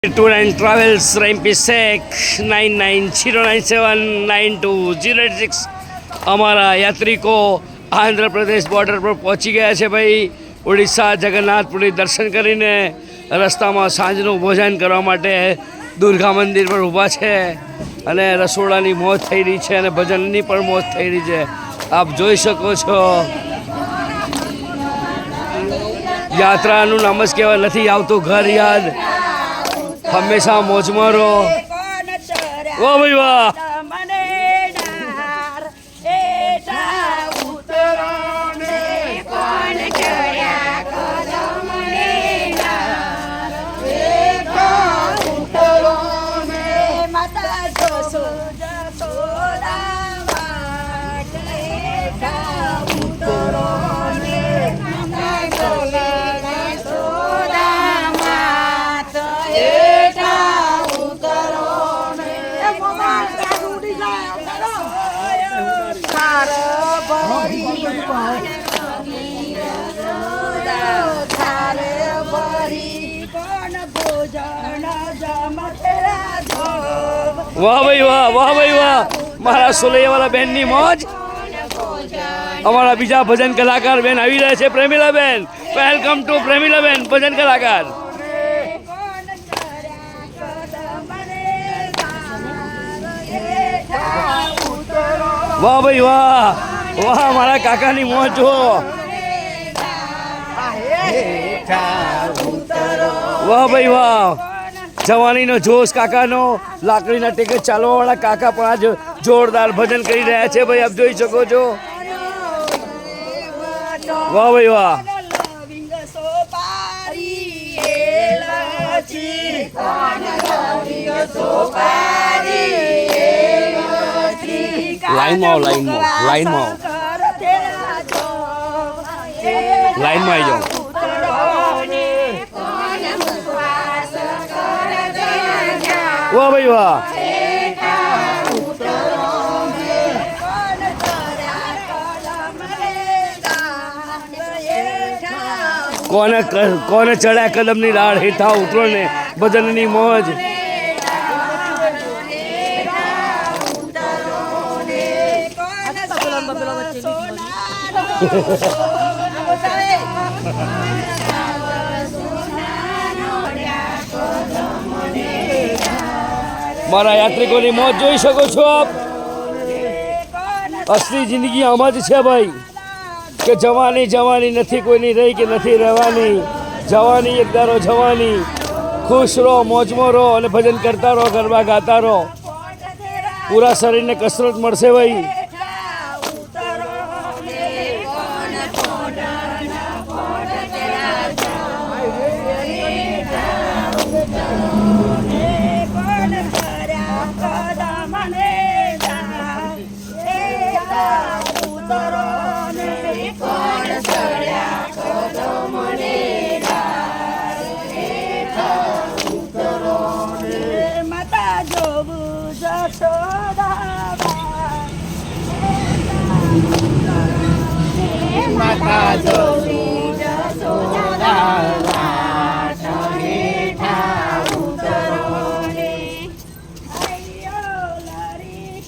Tour and Travels Rampsec 9909792086 અમારા યાત્રિકો Andhra Pradesh border પર પહોંચી ગયા છે ભાઈ. ઓડિશા જગન્નાથપુરી દર્શન કરીને રસ્તામાં સાંજનું ભોજન કરવા માટે દુર્ગા મંદિર પર ઊભા છે અને રસોડાની મોજ થઈ રહી છે અને ભજનની પણ મોજ થઈ રહી છે. આપ જોઈ શકો છો. યાત્રાનું નામ જ કહેવાય નથી આવતું ઘર યાદ. હંમેશા મોજમાં રહો. વાહ ભાઈ વાહ. વાહ ભાઈ વાહ. વાહ ભાઈ વાહ. મારા સોલૈયાવાળા બેનની મોજ. અમારા બીજા ભજન કલાકાર બેન આવી રહ્યા છે. પ્રેમિલા બેન, વેલકમ ટુ પ્રેમિલા બેન, ભજન કલાકાર. વાહ ભાઈ વાહ. વાહ મારા કાકાની મોજ જુઓ. વાહ ભાઈ વાહ. જવાનીનો જોશ કાકાનો. લાકડીના ટેકે ચાલવાવાળા કાકા પણ આજ જોરદાર ભજન કરી રહ્યા છે ભાઈ. આપ જોઈ શકો છો. વાહ ભાઈ વાહ. લાઈનમાં લાઈનમાં આવી જાઓ. વાહ ભાઈ વાહ. કોને ચડ્યા કદમની દાળ હેઠા ઉતરો ને ભજનની મોજ. મારા યાત્રિકોની મોજ જોઈ શકો છો આપ. અસલી જિંદગી આમાં જ છે ભાઈ કે જવાની જવાની નથી કોઈની રહી કે નથી રહેવાની. જવાની એક દારો જવાની. ખુશ રહો, મોજમાં રહો અને ભજન કરતા રહો, ગરબા ગાતા રહો. પૂરા શરીરને કસરત મળશે ભાઈ. માતા જો